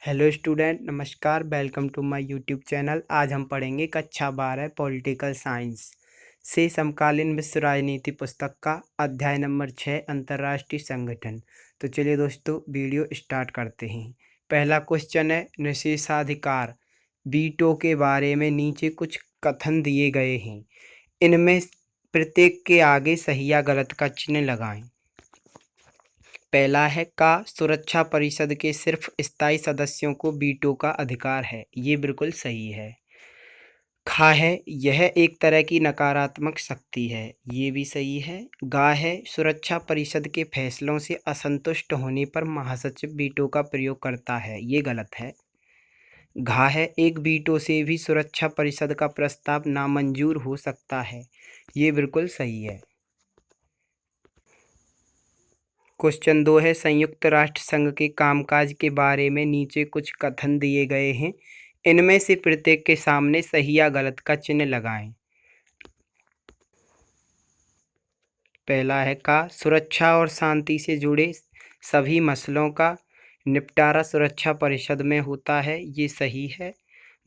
Hello student, नमस्कार। Welcome to my YouTube channel. आज हम पढ़ेंगे कक्षा 12 पॉलिटिकल साइंस से समकालीन विश्व राजनीति पुस्तक का अध्याय नंबर 6 अंतर्राष्ट्रीय संगठन। तो चलिए दोस्तों, वीडियो स्टार्ट करते हैं। पहला क्वेश्चन है निषेधाधिकार वीटो के बारे में नीचे कुछ कथन दिए गए हैं, इनमें प्रत्येक के आगे सही या गलत का चिन्ह लगाएं। पहला है का सुरक्षा परिषद के सिर्फ स्थायी सदस्यों को वीटो का अधिकार है, ये बिल्कुल सही है। खा है यह एक तरह की नकारात्मक शक्ति है, ये भी सही है। गा है सुरक्षा परिषद के फैसलों से असंतुष्ट होने पर महासचिव वीटो का प्रयोग करता है, ये गलत है। घा है एक वीटो से भी सुरक्षा परिषद का प्रस्ताव नामंजूर हो सकता है, ये बिल्कुल सही है। क्वेश्चन 2 है संयुक्त राष्ट्र संघ के कामकाज के बारे में नीचे कुछ कथन दिए गए हैं, इनमें से प्रत्येक के सामने सही या गलत का चिन्ह लगाएं। पहला है का सुरक्षा और शांति से जुड़े सभी मसलों का निपटारा सुरक्षा परिषद में होता है, ये सही है।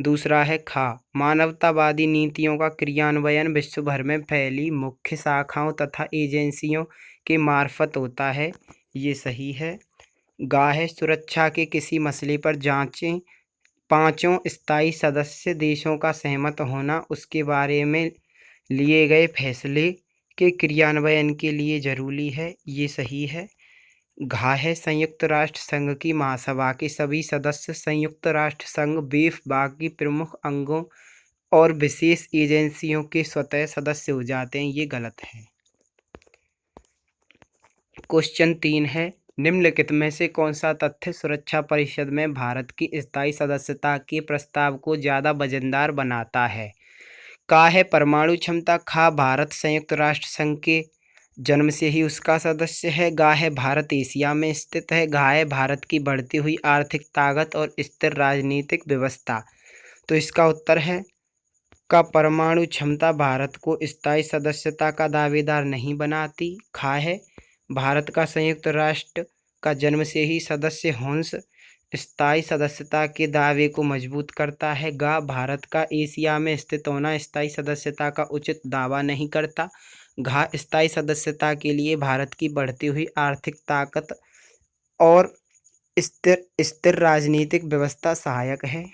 दूसरा है खा मानवतावादी नीतियों का क्रियान्वयन विश्व भर में फैली मुख्य शाखाओं तथा एजेंसियों के मार्फत होता है, ये सही है। गा है सुरक्षा के किसी मसले पर जांचें पांचों स्थायी सदस्य देशों का सहमत होना उसके बारे में लिए गए फैसले के क्रियान्वयन के लिए जरूरी है, ये सही है। घा है संयुक्त राष्ट्र संघ की महासभा के सभी सदस्य संयुक्त राष्ट्र संघ बेफ बाकी प्रमुख अंगों और विशेष एजेंसियों के स्वतः सदस्य हो जाते हैं, ये गलत है। क्वेश्चन 3 है निम्नलिखित में से कौन सा तथ्य सुरक्षा परिषद में भारत की स्थायी सदस्यता के प्रस्ताव को ज़्यादा वजनदार बनाता है। का है परमाणु क्षमता। खा भारत संयुक्त राष्ट्र संघ के जन्म से ही उसका सदस्य है। गा है भारत एशिया में स्थित है। घा है भारत की बढ़ती हुई आर्थिक ताकत और स्थिर राजनीतिक व्यवस्था। तो इसका उत्तर है का परमाणु क्षमता भारत को स्थायी सदस्यता का दावेदार नहीं बनाती। खा है भारत का संयुक्त राष्ट्र का जन्म से ही सदस्य होना स्थायी सदस्यता के दावे को मजबूत करता है। गा भारत का एशिया में स्थित होना स्थायी सदस्यता का उचित दावा नहीं करता। घा स्थायी सदस्यता के लिए भारत की बढ़ती हुई आर्थिक ताकत और स्थिर स्थिर राजनीतिक व्यवस्था सहायक है।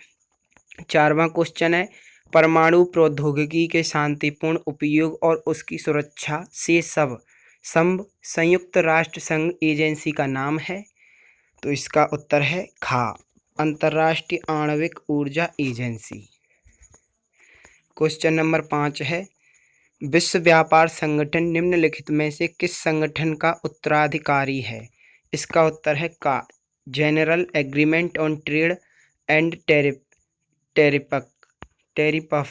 4वां क्वेश्चन है परमाणु प्रौद्योगिकी के शांतिपूर्ण उपयोग और उसकी सुरक्षा से सब संयुक्त राष्ट्र संघ एजेंसी का नाम है। तो इसका उत्तर है खा अंतर्राष्ट्रीय आणविक ऊर्जा एजेंसी। क्वेश्चन नंबर 5 है विश्व व्यापार संगठन निम्नलिखित में से किस संगठन का उत्तराधिकारी है। इसका उत्तर है का general agreement on trade and tariff,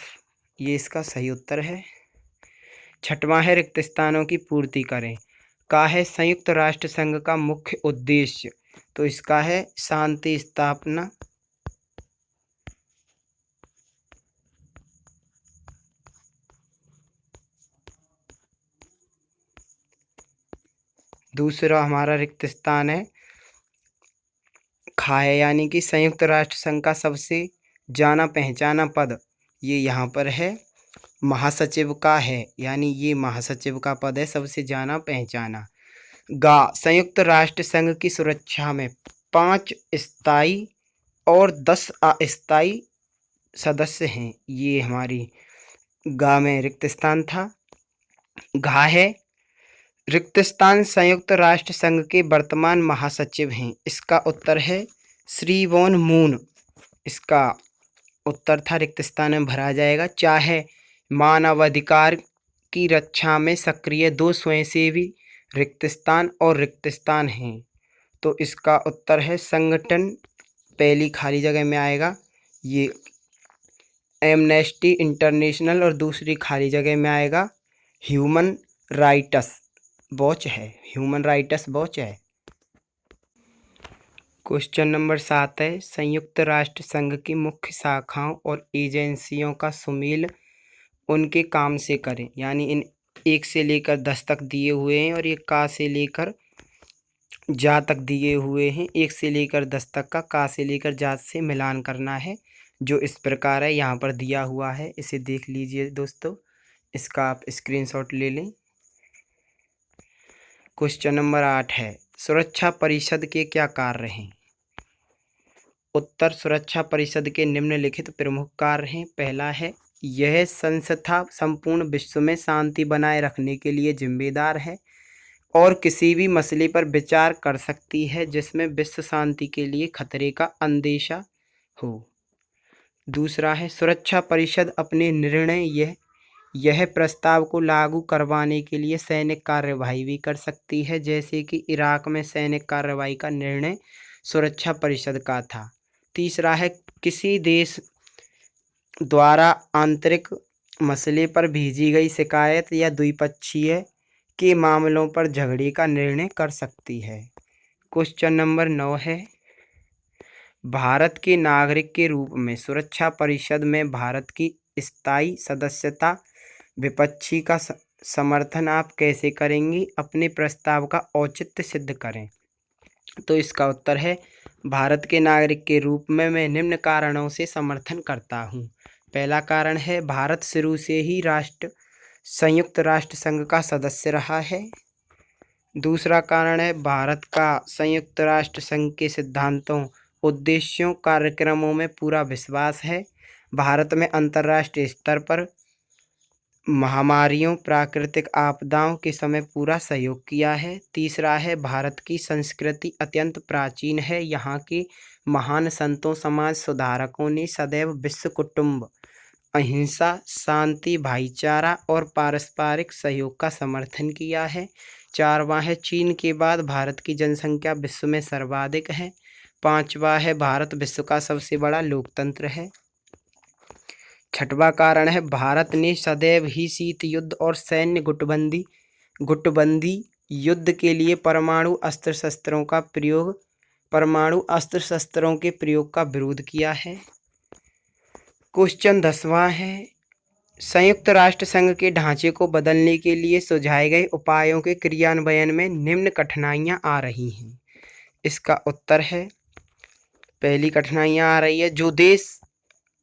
ये इसका सही उत्तर है। 6वां है रिक्त स्थानों की पूर्ति करें। का है संयुक्त राष्ट्र संघ का मुख्य उद्देश्य। तो इसका है शांति स्थापना। दूसरा हमारा रिक्त स्थान है खा है, यानी कि संयुक्त राष्ट्र संघ का सबसे जाना पहचाना पद ये यहाँ पर है महासचिव का है, यानी ये महासचिव का पद है सबसे जाना पहचाना। गा संयुक्त राष्ट्र संघ की सुरक्षा में 5 स्थायी और 10 अस्थायी सदस्य हैं, ये हमारी गा में रिक्त स्थान था। घा है रिक्त स्थान संयुक्त राष्ट्र संघ के वर्तमान महासचिव हैं, इसका उत्तर है श्री वॉन मून, इसका उत्तर था रिक्त स्थान में भरा जाएगा। चाहे मानवाधिकार की रक्षा में सक्रिय 2 स्वयंसेवी रिक्त स्थान और रिक्त स्थान हैं, तो इसका उत्तर है संगठन पहली खाली जगह में आएगा ये एमनेस्टी इंटरनेशनल और दूसरी खाली जगह में आएगा ह्यूमन राइट्स वॉच है, ह्यूमन राइट्स वॉच है। क्वेश्चन नंबर 7 है संयुक्त राष्ट्र संघ की मुख्य शाखाओं और एजेंसियों का सुमेल उनके काम से करें, यानी इन 1 से लेकर 10 तक दिए हुए हैं और ये का से लेकर जा तक दिए हुए हैं। 1 से लेकर 10 तक का से लेकर जा से मिलान करना है, जो इस प्रकार है, यहाँ पर दिया हुआ है। इसे देख लीजिए दोस्तों, इसका आप स्क्रीनशॉट ले लें। क्वेश्चन नंबर 8 है, सुरक्षा परिषद के क्या कार्य हैं? उत्तर, सुरक्षा परिषद के निम्नलिखित प्रमुख कार्य हैं। पहला है, यह संस्था संपूर्ण विश्व में शांति बनाए रखने के लिए जिम्मेदार है और किसी भी मसले पर विचार कर सकती है जिसमें विश्व शांति के लिए खतरे का अंदेशा हो। दूसरा है, सुरक्षा परिषद अपने निर्णय यह प्रस्ताव को लागू करवाने के लिए सैनिक कार्यवाही भी कर सकती है, जैसे कि इराक में सैनिक कार्रवाई का निर्णय सुरक्षा परिषद का था। तीसरा है, किसी देश द्वारा आंतरिक मसले पर भेजी गई शिकायत या द्विपक्षीय के मामलों पर झगड़े का निर्णय कर सकती है। क्वेश्चन नंबर 9 है, भारत के नागरिक के रूप में सुरक्षा परिषद में भारत की स्थायी सदस्यता विपक्षी का समर्थन आप कैसे करेंगे? अपने प्रस्ताव का औचित्य सिद्ध करें। तो इसका उत्तर है, भारत के नागरिक के रूप में मैं निम्न कारणों से समर्थन करता हूँ। पहला कारण है, भारत शुरू से ही संयुक्त राष्ट्र संघ का सदस्य रहा है। दूसरा कारण है, भारत का संयुक्त राष्ट्र संघ के सिद्धांतों, उद्देश्यों, कार्यक्रमों में पूरा विश्वास है। भारत में अंतर्राष्ट्रीय स्तर पर महामारियों, प्राकृतिक आपदाओं के समय पूरा सहयोग किया है। तीसरा है, भारत की संस्कृति अत्यंत प्राचीन है। यहाँ के महान संतों, समाज सुधारकों ने सदैव विश्व कुटुंब, अहिंसा, शांति, भाईचारा और पारस्परिक सहयोग का समर्थन किया है। चारवां है, चीन के बाद भारत की जनसंख्या विश्व में सर्वाधिक है। पांचवा है, भारत विश्व का सबसे बड़ा लोकतंत्र है। छठवां कारण है, भारत ने सदैव ही शीत युद्ध और सैन्य गुटबंदी युद्ध के लिए परमाणु अस्त्र शस्त्रों के प्रयोग का विरोध किया है। क्वेश्चन 10वां है, संयुक्त राष्ट्र संघ के ढांचे को बदलने के लिए सुझाए गए उपायों के क्रियान्वयन में निम्न कठिनाइयां आ रही हैं। इसका उत्तर है, पहली कठिनाइयां आ रही है, जो देश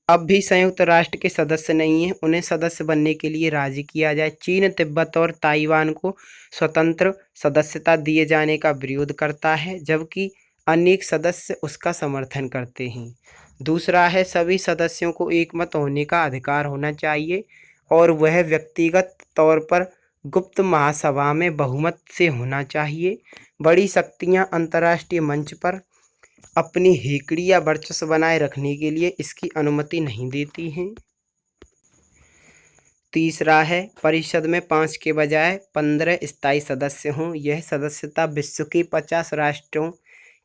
अब भी संयुक्त राष्ट्र के सदस्य नहीं हैं, उन्हें सदस्य बनने के लिए राजी किया जाए। चीन, तिब्बत और ताइवान को स्वतंत्र सदस्यता दिए जाने का विरोध करता है, जबकि अनेक सदस्य उसका समर्थन करते हैं। दूसरा है, सभी सदस्यों को एकमत होने का अधिकार होना चाहिए और वह व्यक्तिगत तौर पर गुप्त महासभा में बहुमत से होना चाहिए। बड़ी शक्तियां अंतर्राष्ट्रीय मंच पर अपनी हेकड़ी या वर्चस्व बनाए रखने के लिए इसकी अनुमति नहीं देती हैं। तीसरा है, परिषद में 5 के बजाय 15 स्थायी सदस्य हों। यह सदस्यता विश्व के 50 राष्ट्रों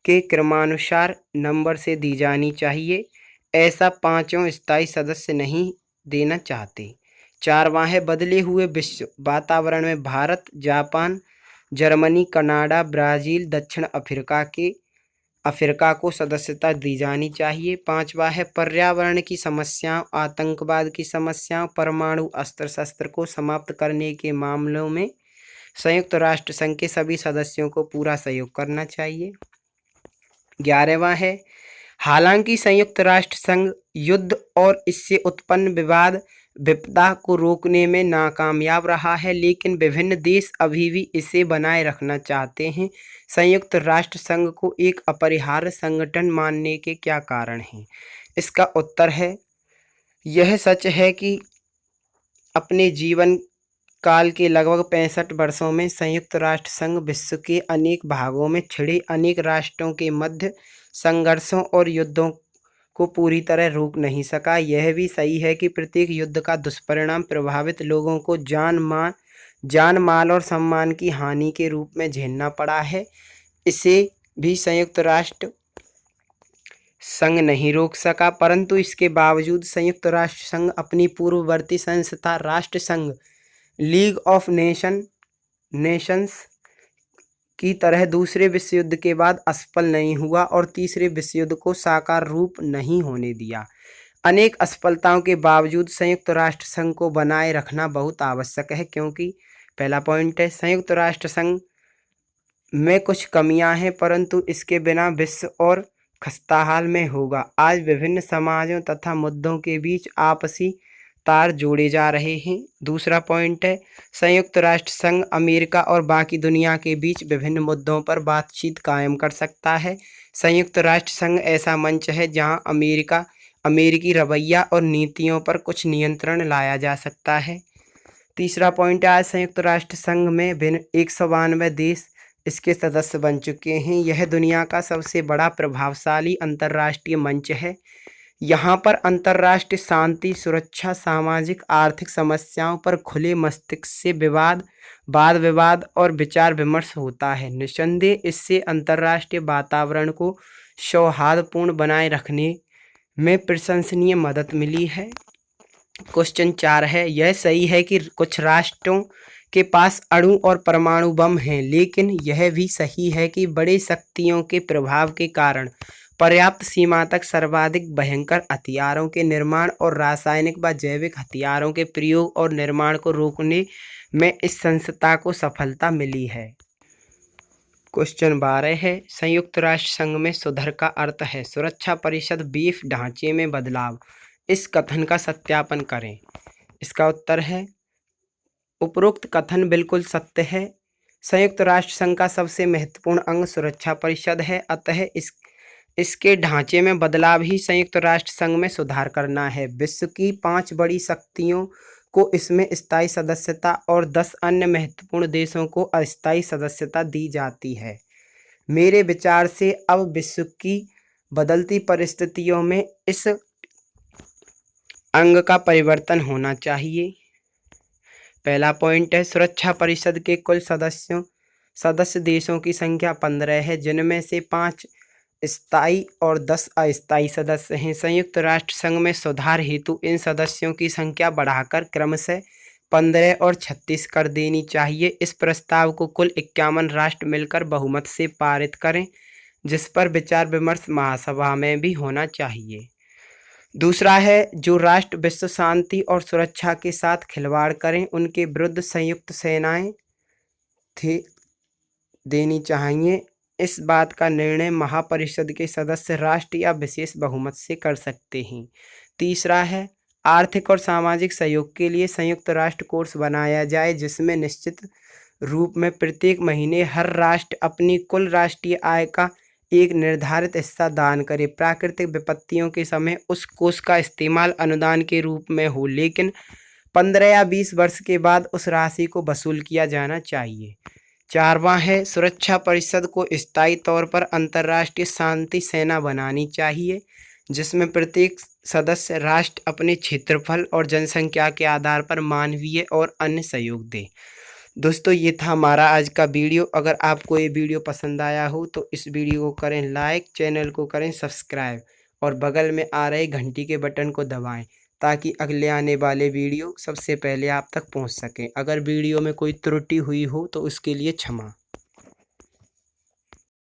के क्रमानुसार नंबर से दी जानी चाहिए। ऐसा 5 स्थायी सदस्य नहीं देना चाहते। चारवां है, बदले हुए विश्व वातावरण में Bharat, Japan, Germany, Canada, Brazil, दक्षिण अफ्रीका को सदस्यता दी जानी चाहिए। पांचवा है, पर्यावरण की समस्याओं, आतंकवाद की समस्याओं, परमाणु अस्त्र शस्त्र को समाप्त करने के मामलों में संयुक्त राष्ट्र संघ के सभी सदस्यों को पूरा सहयोग करना चाहिए। 11वां है, हालांकि संयुक्त राष्ट्र संघ युद्ध और इससे उत्पन्न विपदा को रोकने में नाकामयाब रहा है, लेकिन विभिन्न देश अभी भी इसे बनाए रखना चाहते हैं। संयुक्त राष्ट्र संघ को एक अपरिहार्य संगठन मानने के क्या कारण हैं? इसका उत्तर है, यह सच है कि अपने जीवन काल के लगभग 65 वर्षों में संयुक्त राष्ट्र संघ विश्व के अनेक भागों में छिड़े अनेक राष्ट्रों के मध्य संघर्षों और युद्धों को पूरी तरह रोक नहीं सका। यह भी सही है कि प्रत्येक युद्ध का दुष्परिणाम प्रभावित लोगों को जान माल और सम्मान की हानि के रूप में झेलना पड़ा है। इसे भी संयुक्त राष्ट्र संघ नहीं रोक सका, परंतु इसके बावजूद संयुक्त राष्ट्र संघ अपनी पूर्ववर्ती संस्था राष्ट्र संघ लीग ऑफ नेशंस की तरह दूसरे विश्व युद्ध के बाद असफल नहीं हुआ और तीसरे विश्व युद्ध को साकार रूप नहीं होने दिया। अनेक असफलताओं के बावजूद संयुक्त राष्ट्र संघ को बनाए रखना बहुत आवश्यक है, क्योंकि पहला पॉइंट है, संयुक्त राष्ट्र संघ में कुछ कमियां हैं, परंतु इसके बिना विश्व और खस्ताहाल में होगा। आज विभिन्न समाजों तथा मुद्दों के बीच आपसी तार जोड़े जा रहे हैं। दूसरा पॉइंट है, संयुक्त राष्ट्र संघ अमेरिका और बाकी दुनिया के बीच विभिन्न मुद्दों पर बातचीत कायम कर सकता है। संयुक्त राष्ट्र संघ ऐसा मंच है जहां अमेरिकी रवैया और नीतियों पर कुछ नियंत्रण लाया जा सकता है। तीसरा पॉइंट है, आज संयुक्त राष्ट्र संघ में भिन्न 192 देश इसके सदस्य बन चुके हैं। यह दुनिया का सबसे बड़ा प्रभावशाली अंतर्राष्ट्रीय मंच है। यहाँ पर अंतर्राष्ट्रीय शांति, सुरक्षा, सामाजिक आर्थिक समस्याओं पर खुले मस्तिष्क से वाद विवाद और विचार विमर्श होता है। निस्संदेह इससे अंतर्राष्ट्रीय वातावरण को सौहार्दपूर्ण बनाए रखने में प्रशंसनीय मदद मिली है। क्वेश्चन 4 है, यह सही है कि कुछ राष्ट्रों के पास अणु और परमाणु बम हैं, लेकिन यह भी सही है कि बड़े शक्तियों के प्रभाव के कारण पर्याप्त सीमा तक सर्वाधिक भयंकर हथियारों के निर्माण और रासायनिक व जैविक हथियारों के प्रयोग और निर्माण को रोकने में इस संस्था को सफलता मिली है। क्वेश्चन 12 है, संयुक्त राष्ट्र संघ में सुधार का अर्थ है सुरक्षा परिषद बीफ ढांचे में बदलाव। इस कथन का सत्यापन करें। इसका उत्तर है, उपरोक्त कथन बिल्कुल सत्य है। संयुक्त राष्ट्र संघ का सबसे महत्वपूर्ण अंग सुरक्षा परिषद है, अतः इसके ढांचे में बदलाव ही संयुक्त राष्ट्र संघ में सुधार करना है। विश्व की 5 बड़ी शक्तियों को इसमें स्थायी सदस्यता और 10 अन्य महत्वपूर्ण देशों को अस्थायी सदस्यता दी जाती है। मेरे विचार से अब विश्व की बदलती परिस्थितियों में इस अंग का परिवर्तन होना चाहिए। पहला पॉइंट है, सुरक्षा परिषद के कुल सदस्य देशों की संख्या 15 है, जिनमें से 5 स्थायी और 10 अस्थायी सदस्य हैं। संयुक्त राष्ट्र संघ में सुधार हेतु इन सदस्यों की संख्या बढ़ाकर क्रमशः 15 और 36 कर देनी चाहिए। इस प्रस्ताव को कुल 51 राष्ट्र मिलकर बहुमत से पारित करें, जिस पर विचार विमर्श महासभा में भी होना चाहिए। दूसरा है, जो राष्ट्र विश्व शांति और सुरक्षा के साथ खिलवाड़ करें, उनके विरुद्ध संयुक्त सेनाएं देनी चाहिए। इस बात का निर्णय महापरिषद के सदस्य राष्ट्र या विशेष बहुमत से कर सकते हैं। तीसरा है, आर्थिक और सामाजिक सहयोग के लिए संयुक्त राष्ट्र कोष बनाया जाए, जिसमें निश्चित रूप में प्रत्येक महीने हर राष्ट्र अपनी कुल राष्ट्रीय आय का एक निर्धारित हिस्सा दान करे। प्राकृतिक विपत्तियों के समय उस कोष का इस्तेमाल अनुदान के रूप में हो, लेकिन 15 या 20 वर्ष के बाद उस राशि को वसूल किया जाना चाहिए। चारवां है, सुरक्षा परिषद को स्थायी तौर पर अंतर्राष्ट्रीय शांति सेना बनानी चाहिए, जिसमें प्रत्येक सदस्य राष्ट्र अपने क्षेत्रफल और जनसंख्या के आधार पर मानवीय और अन्य सहयोग दे। दोस्तों, ये था हमारा आज का वीडियो। अगर आपको ये वीडियो पसंद आया हो तो इस वीडियो को करें लाइक, चैनल को करें सब्सक्राइब और बगल में आ रहे घंटी के बटन को दबाएं, ताकि अगले आने वाले वीडियो सबसे पहले आप तक पहुंच सकें। अगर वीडियो में कोई त्रुटि हुई हो तो उसके लिए क्षमा।